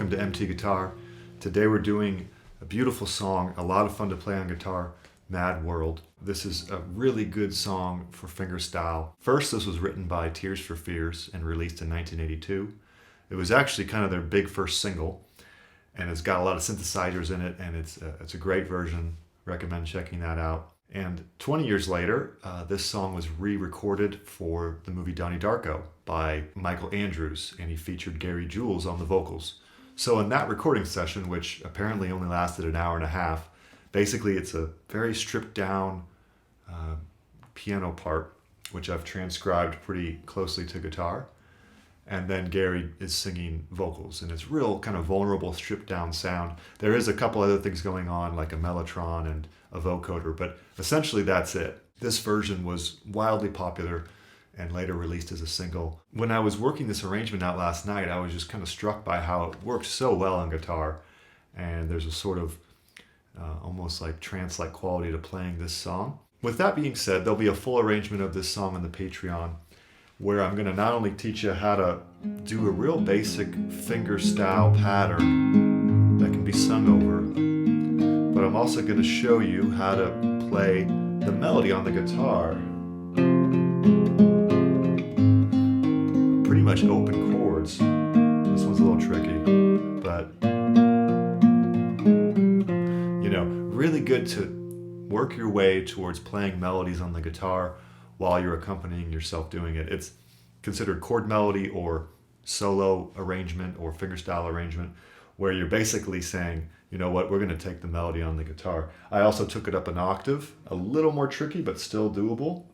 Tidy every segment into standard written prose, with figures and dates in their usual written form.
welcome to MT Guitar. Today we're doing a beautiful song, a lot of fun to play on guitar, Mad World. This is a really good song for fingerstyle. First, this was written by Tears for Fears and released in 1982. It was actually kind of their big first single, and it's got a lot of synthesizers in it, and it's a great version. Recommend checking that out. And 20 years later, this song was re-recorded for the movie Donnie Darko by Michael Andrews, and he featured Jules on the vocals. So in that recording session, which apparently only lasted an hour and a half, basically it's a very stripped down piano part, which I've transcribed pretty closely to guitar. And then Gary is singing vocals, and it's real kind of vulnerable, stripped down sound. There is a couple other things going on, like a mellotron and a vocoder, but essentially that's it. This version was wildly popular and later released as a single. When I was working this arrangement out last night, I was just kind of struck by how it works so well on guitar, and there's a sort of almost like trance-like quality to playing this song. With that being said, there'll be a full arrangement of this song on the Patreon, where I'm going to not only teach you how to do a real basic fingerstyle pattern that can be sung over, but I'm also going to show you how to play the melody on the guitar. Pretty much open chords. This one's a little tricky, but really good to work your way towards playing melodies on the guitar while you're accompanying yourself doing it. It's considered chord melody or solo arrangement or fingerstyle arrangement, where you're basically saying, you know what, we're going to take the melody on the guitar. I also took it up an octave, a little more tricky, but still doable,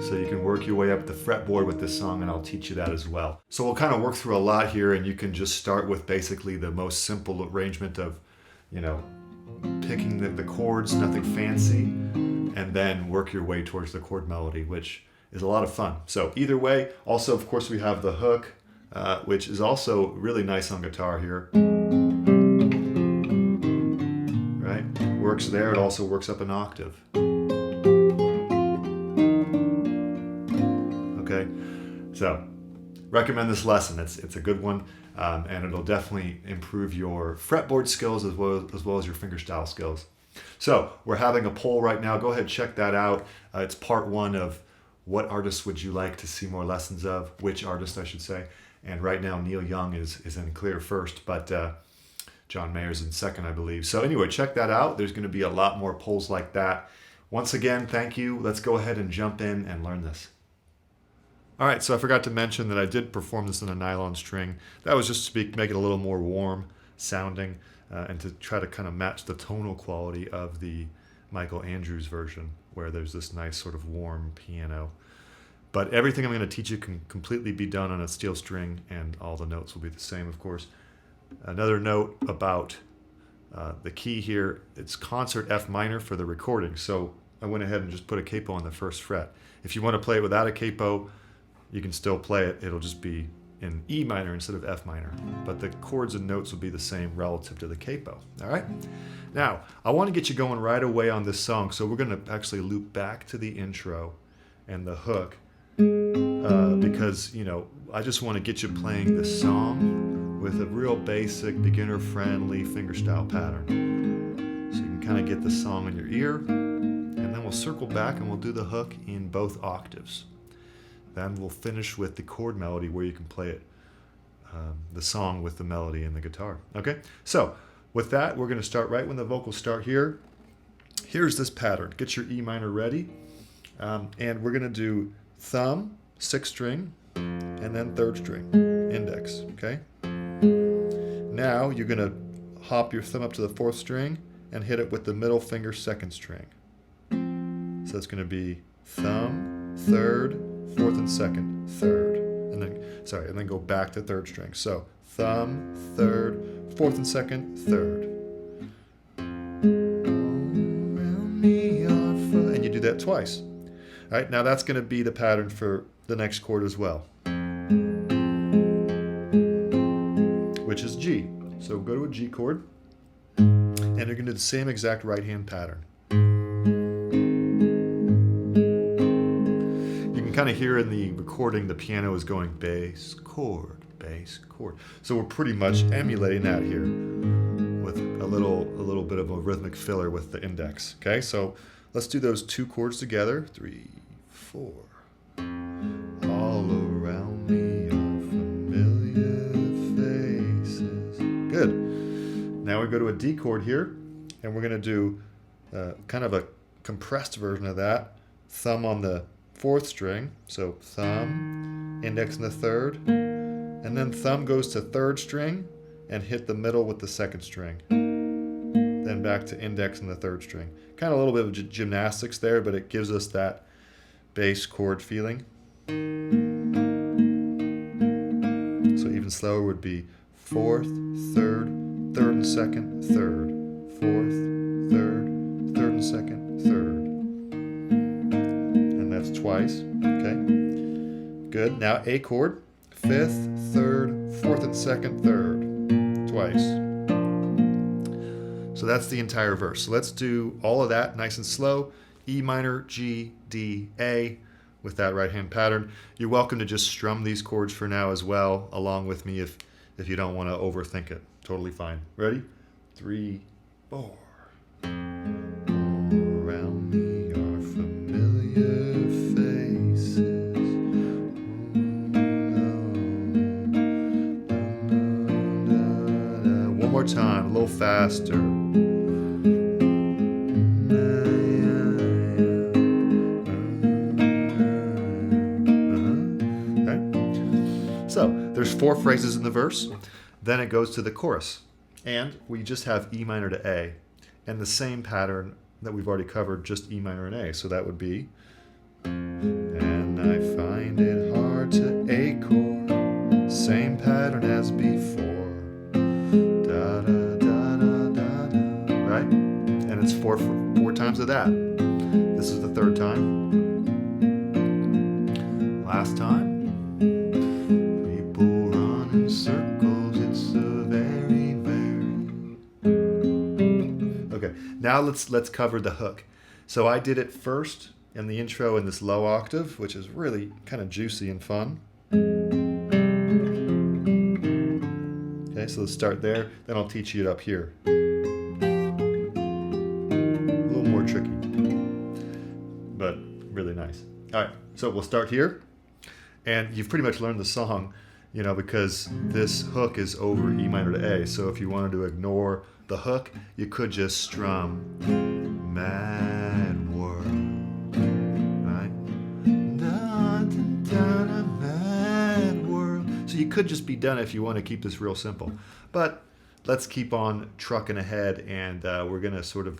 So you can work your way up the fretboard with this song, and I'll teach you that as well. So we'll kind of work through a lot here, and you can just start with basically the most simple arrangement of, picking the chords, nothing fancy, and then work your way towards the chord melody, which is a lot of fun. So either way, also, of course, we have the hook, which is also really nice on guitar here. Right? Works there. It also works up an octave. Okay? So, recommend this lesson. It's a good one, and it'll definitely improve your fretboard skills as well as your fingerstyle skills. So we're having a poll right now. Go ahead and check that out. It's part one of what artists would you like to see more lessons of, which artist I should say. And right now Neil Young is in clear first, but John Mayer's in second, I believe. So anyway, check that out. There's going to be a lot more polls like that. Once again, thank you. Let's go ahead and jump in and learn this. All right, so I forgot to mention that I did perform this in a nylon string. That was just to make it a little more warm sounding and to try to kind of match the tonal quality of the Michael Andrews version, where there's this nice sort of warm piano. But everything I'm going to teach you can completely be done on a steel string, and all the notes will be the same, of course. Another note about the key here, it's concert F minor for the recording, so I went ahead and just put a capo on the first fret. If you want to play it without a capo, you can still play it. It'll just be in E minor instead of F minor. But the chords and notes will be the same relative to the capo. All right? Now, I want to get you going right away on this song, so we're going to actually loop back to the intro and the hook because, I just want to get you playing this song with a real basic, beginner-friendly fingerstyle pattern. So you can kind of get the song in your ear, and then we'll circle back and we'll do the hook in both octaves. Then we'll finish with the chord melody where you can play it, the song with the melody and the guitar. Okay? So with that, we're going to start right when the vocals start here. Here's this pattern. Get your E minor ready. And we're going to do thumb, 6th string, and then 3rd string, index. Okay? Now you're going to hop your thumb up to the 4th string and hit it with the middle finger, 2nd string. So it's going to be thumb, 3rd, 4th and 2nd, 3rd, and then go back to 3rd string. So thumb, 3rd, 4th and 2nd, 3rd. And you do that twice. All right, now that's going to be the pattern for the next chord as well, which is G. So go to a G chord, and you're going to do the same exact right hand pattern. can kind of hear in the recording the piano is going bass, chord, bass, chord. So we're pretty much emulating that here with a little bit of a rhythmic filler with the index. Okay, so let's do those two chords together. 3, 4. All around me are familiar faces. Good. Now we go to a D chord here, and we're going to do kind of a compressed version of that. Thumb on the 4th string, so thumb, index in the 3rd, and then thumb goes to 3rd string and hit the middle with the 2nd string. Then back to index in the 3rd string. Kind of a little bit of gymnastics there, but it gives us that bass chord feeling. So even slower would be 4th, 3rd, 3rd and 2nd, 3rd, 4th, 3rd, 3rd and 2nd, 3rd. And that's twice. Okay. Good. Now A chord, 5th, 3rd, 4th and 2nd, 3rd. Twice. So that's the entire verse. So let's do all of that nice and slow. E minor, G, D, A with that right hand pattern. You're welcome to just strum these chords for now as well, along with me if you don't want to overthink it. Totally fine. Ready? 3, 4. Around me are familiar faces. One more time, a little faster. So there's 4 phrases in the verse, then it goes to the chorus, and we just have E minor to A, and the same pattern that we've already covered, just E minor and A. So that would be, and I find it hard to A chord, same pattern as before, da da da da da da, right? And it's four times of that. This is the 3rd time. Last time. Circles, it's a very, very. Okay, now let's cover the hook. So I did it first in the intro in this low octave, which is really kind of juicy and fun. Okay, so let's start there. Then I'll teach you it up here. A little more tricky, but really nice. All right, so we'll start here, and you've pretty much learned the song. You know, because this hook is over E minor to A. So if you wanted to ignore the hook, you could just strum Mad World, right? Da, da, da, da, Mad World. So you could just be done if you want to keep this real simple. But let's keep on trucking ahead, and we're going to sort of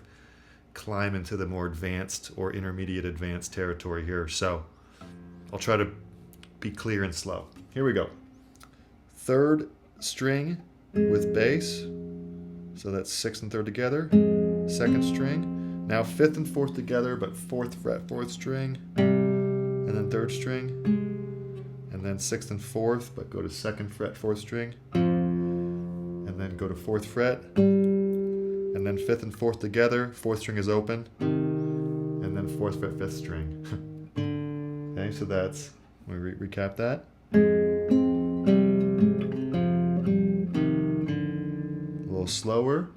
climb into the more advanced or intermediate advanced territory here. So I'll try to be clear and slow. Here we go. 3rd string with bass, so that's 6th and 3rd together. 2nd string, now 5th and 4th together, but 4th fret, 4th string, and then 3rd string, and then 6th and 4th, but go to 2nd fret, 4th string, and then go to 4th fret, and then 5th and 4th together, 4th string is open, and then 4th fret, 5th string. Okay, so that's, let me recap that. Slower.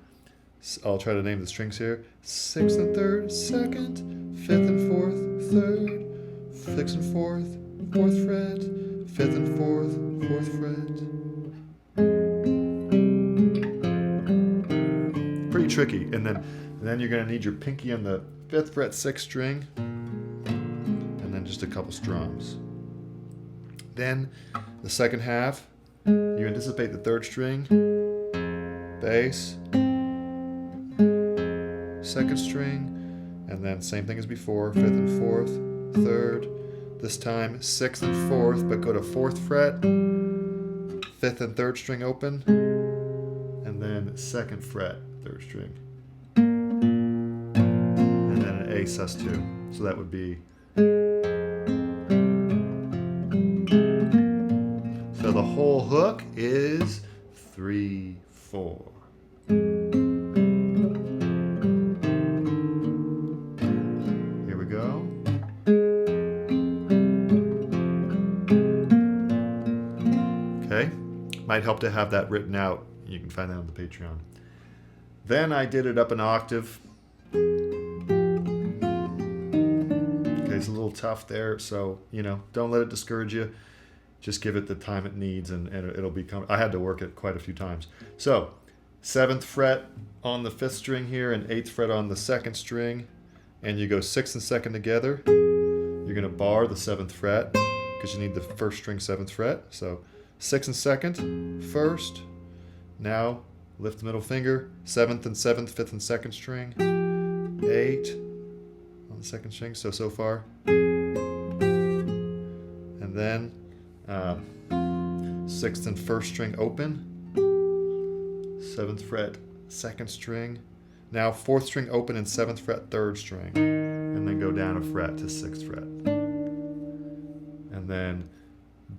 I'll try to name the strings here. 6th and 3rd, 2nd, 5th and 4th, 3rd, 6th and 4th, 4th fret, 5th and 4th, 4th fret. Pretty tricky. And then you're going to need your pinky on the 5th fret, 6th string, and then just a couple strums. Then the second half, you anticipate the 3rd string, bass, 2nd string, and then same thing as before, 5th and 4th, 3rd, this time 6th and 4th, but go to 4th fret, 5th and 3rd string open, and then 2nd fret, 3rd string, and then an A sus2. So that would be, so the whole hook is 3, 4. Here we go. might help to have that written out. You can find that on the Patreon. Then I did it up an octave. Okay, it's a little tough there, so don't let it discourage you. Just give it the time it needs, and it'll become. I had to work it quite a few times. So 7th fret on the 5th string here, and 8th fret on the 2nd string, and you go 6th and 2nd together. You're going to bar the 7th fret because you need the 1st string 7th fret. So 6th and 2nd, 1st. Now lift the middle finger, 7th and 7th, 5th and 2nd string, 8 on the 2nd string. So far, and then 6th and 1st string open, 7th fret 2nd string. Now 4th string open and 7th fret 3rd string, and then go down a fret to 6th fret. And then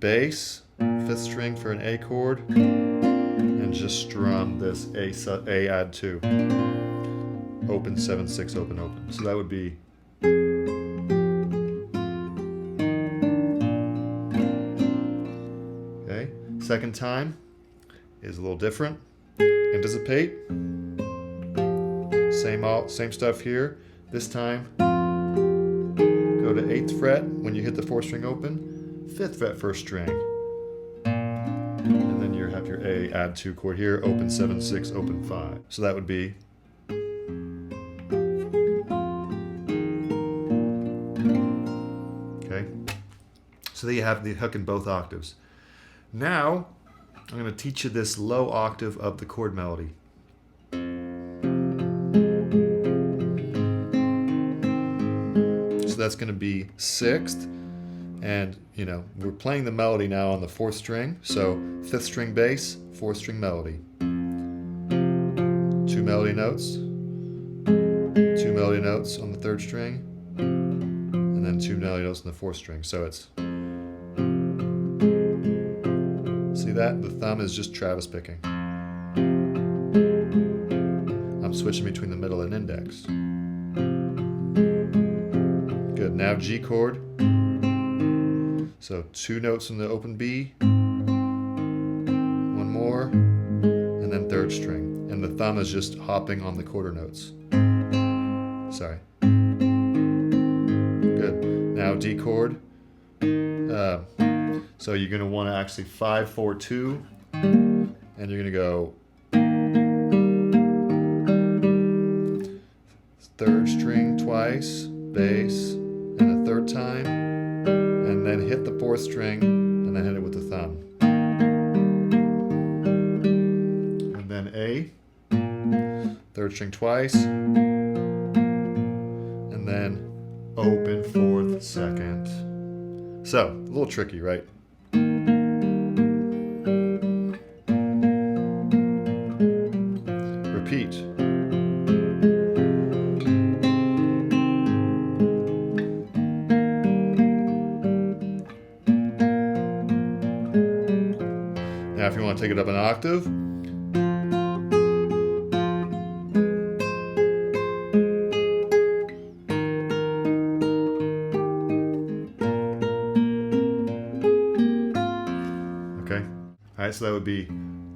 bass 5th string for an A chord, and just strum this A add 2, open 7 6 open open. So that would be. Okay, second time is a little different. Anticipate. Same stuff here. This time, go to 8th fret when you hit the 4th string open, 5th fret 1st string, and then you have your A add 2 chord here, open 7 6 open 5. So that would be. Okay. So there you have the hook in both octaves. Now I'm going to teach you this low octave of the chord melody. So that's going to be 6th, and we're playing the melody now on the 4th string. So 5th string bass, 4th string melody. 2 melody notes, 2 melody notes on the 3rd string, and then 2 melody notes on the 4th string. So it's. See that? The thumb is just Travis picking. I'm switching between the middle and index. Good. Now G chord. So 2 notes in the open B, 1 more, and then 3rd string. And the thumb is just hopping on the quarter notes. Sorry. Good. Now D chord. So you're going to want to actually 5 4 2, and you're going to go 3rd string twice, bass, and a 3rd time, and then hit the 4th string, and then hit it with the thumb. And then A, 3rd string twice, and then open 4th 2nd. So, a little tricky, right? Repeat. Now if you want to take it up an octave, okay. Alright, so that would be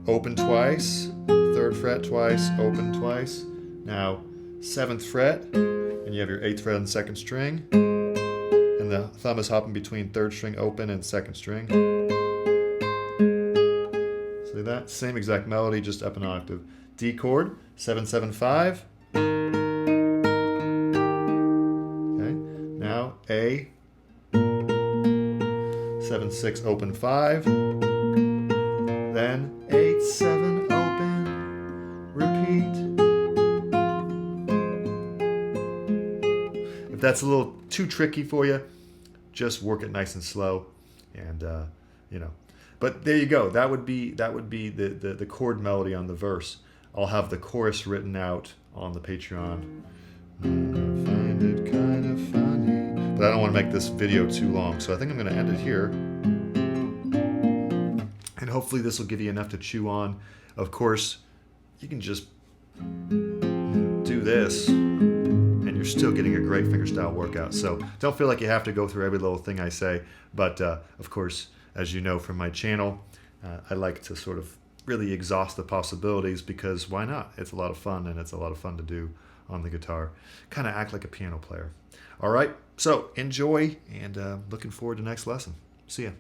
open twice, 3rd fret twice, open twice. Now 7th fret, and you have your 8th fret on the 2nd string, and the thumb is hopping between 3rd string open and 2nd string. See that? Same exact melody, just up an octave. D chord, 7 7 5. Okay. Now A, 7 6 open 5. Then 8 7 open. Repeat. If that's a little too tricky for you, just work it nice and slow, and But there you go. That would be the chord melody on the verse. I'll have the chorus written out on the Patreon. I find it kind of funny, but I don't want to make this video too long, so I think I'm going to end it here. And hopefully this will give you enough to chew on. Of course, you can just do this, and you're still getting a great fingerstyle workout. So don't feel like you have to go through every little thing I say. But of course, as you know from my channel, I like to sort of really exhaust the possibilities, because why not? It's a lot of fun, and it's a lot of fun to do on the guitar. Kind of act like a piano player. All right, so enjoy, and looking forward to next lesson. See ya.